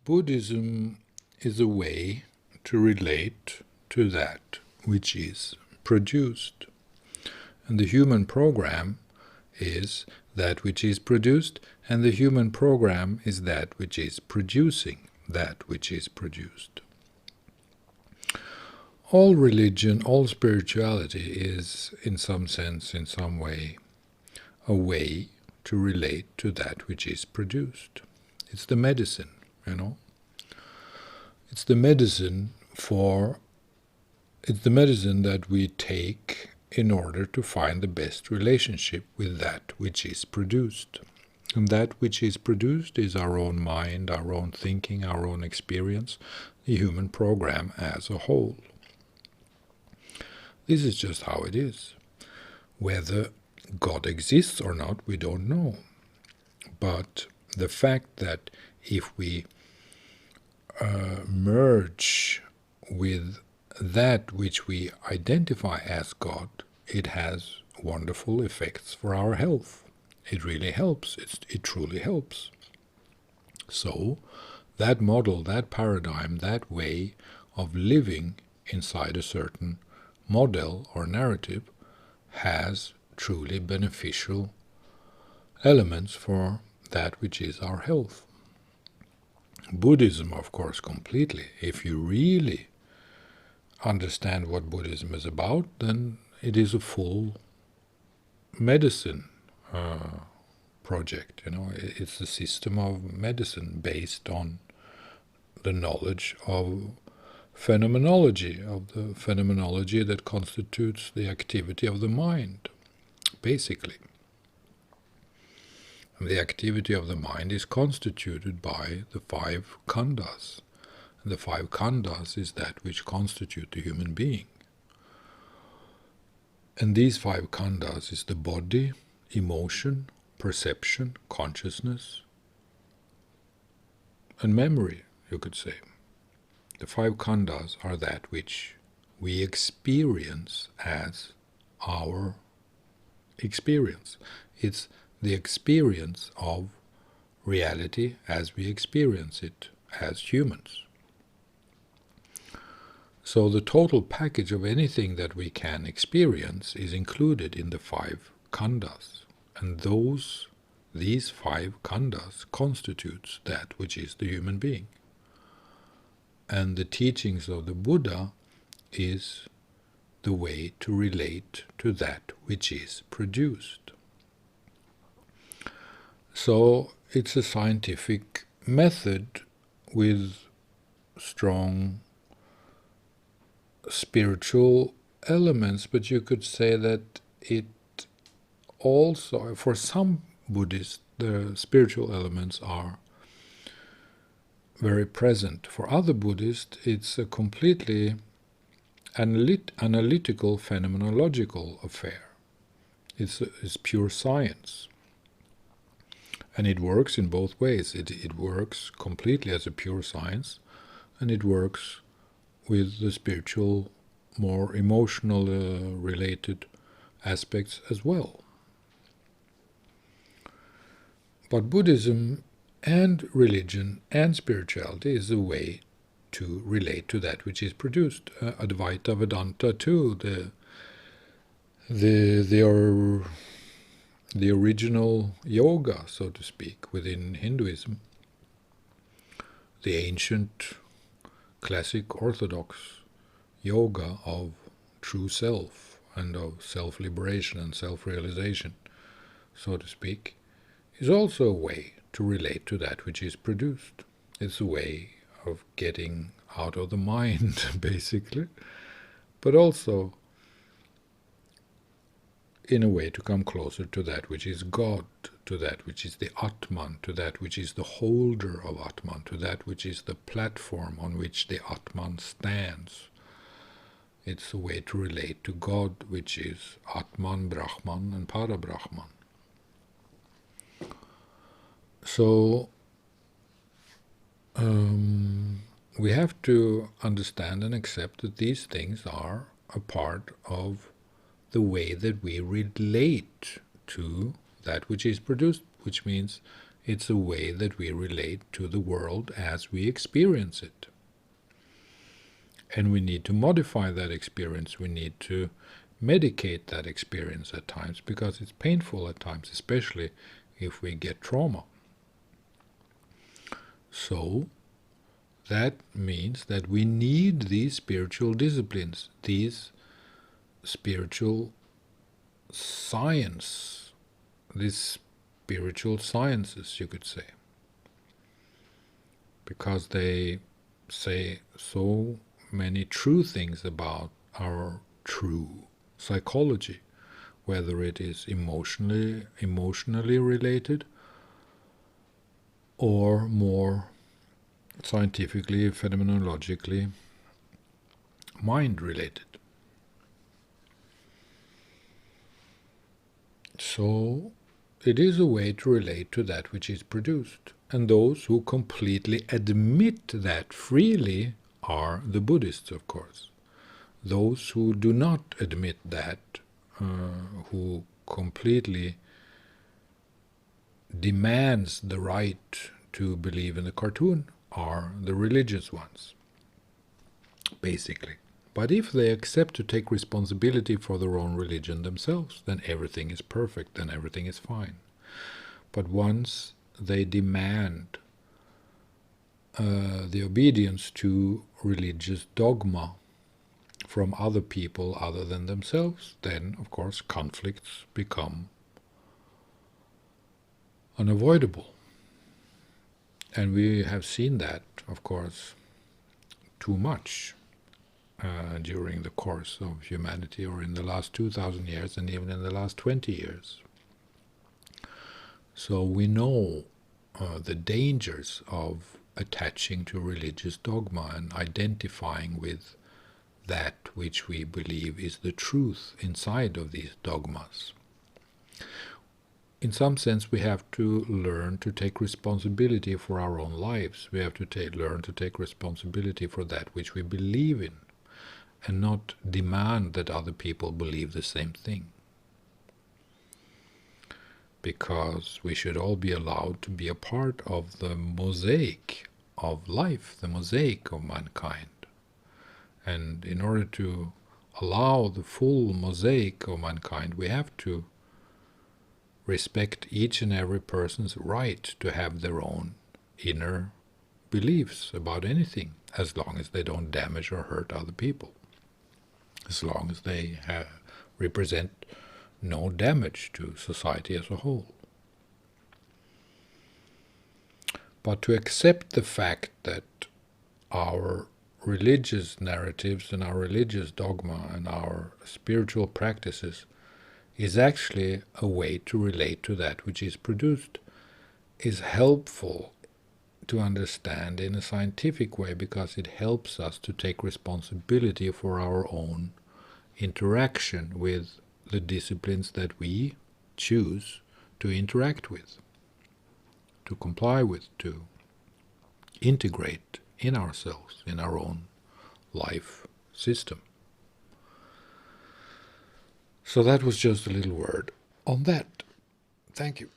Buddhism is a way to relate to that which is produced. And the human program is that which is produced, and the human program is that which is producing that which is produced. All religion, all spirituality is, in some sense, in some way, a way to relate to that which is produced. It's the medicine, you know. It's the medicine that we take in order to find the best relationship with that which is produced. And that which is produced is our own mind, our own thinking, our own experience, the human program as a whole. This is just how it is. Whether God exists or not, we don't know. But the fact that if we merge with that which we identify as God, it has wonderful effects for our health. It really helps. It truly helps. So that model, that paradigm, that way of living inside a certain model or narrative has truly beneficial elements for that which is our health. Buddhism, of course, completely. If you really understand what Buddhism is about, then it is a full medicine project. It's a system of medicine based on the knowledge of phenomenology, that constitutes the activity of the mind, basically. And the activity of the mind is constituted by the 5 kandas. And the 5 kandas is that which constitute the human being. And these 5 kandas is the body, emotion, perception, consciousness, and memory, you could say. The 5 kandas are that which we experience as our experience. It's the experience of reality as we experience it as humans. So the total package of anything that we can experience is included in the 5 kandas. And these 5 kandas constitutes that which is the human being. And the teachings of the Buddha is the way to relate to that which is produced. So it's a scientific method with strong spiritual elements, but you could say that it also, for some Buddhists, the spiritual elements are very present. For other Buddhists, it's a completely analytical, phenomenological affair. It's pure science. And it works in both ways. It works completely as a pure science, and it works with the spiritual, more emotional related aspects as well. But Buddhism and religion and spirituality is a way to relate to that which is produced. Advaita Vedanta too, the original yoga, so to speak, within Hinduism, the ancient classic orthodox yoga of true self and of self-liberation and self-realization, so to speak, is also a way to relate to that which is produced. It's a way of getting out of the mind, basically, but also in a way to come closer to that which is God, to that which is the Atman, to that which is the holder of Atman, to that which is the platform on which the Atman stands. It's a way to relate to God, which is Atman, Brahman, and Parabrahman. So we have to understand and accept that these things are a part of the way that we relate to that which is produced, which means It's a way that we relate to the world as we experience it. And we need to modify that experience. We need to medicate that experience at times, because it's painful at times, especially if we get trauma. So that means that we need these spiritual disciplines, these spiritual science, these spiritual sciences, you could say, because they say so many true things about our true psychology, whether it is emotionally related or more scientifically, phenomenologically, mind related. So it is a way to relate to that which is produced. And those who completely admit that freely are the Buddhists, of course. Those who do not admit that, who completely demands the right to believe in the cartoon, are the religious ones, basically. But if they accept to take responsibility for their own religion themselves, then everything is perfect, then everything is fine. But once they demand the obedience to religious dogma from other people other than themselves, then, of course, conflicts become unavoidable. And we have seen that, of course, too much during the course of humanity, or in the last 2,000 years, and even in the last 20 years. So we know the dangers of attaching to religious dogma and identifying with that which we believe is the truth inside of these dogmas. In some sense, we have to learn to take responsibility for our own lives. We have to learn to take responsibility for that which we believe in, and not demand that other people believe the same thing. Because we should all be allowed to be a part of the mosaic of life, the mosaic of mankind. And in order to allow the full mosaic of mankind, we have to respect each and every person's right to have their own inner beliefs about anything, as long as they don't damage or hurt other people, as long as they represent no damage to society as a whole. But to accept the fact that our religious narratives and our religious dogma and our spiritual practices is actually a way to relate to that which is produced, is helpful to understand in a scientific way, because it helps us to take responsibility for our own interaction with the disciplines that we choose to interact with, to comply with, to integrate in ourselves, in our own life system. So that was just a little word on that. Thank you.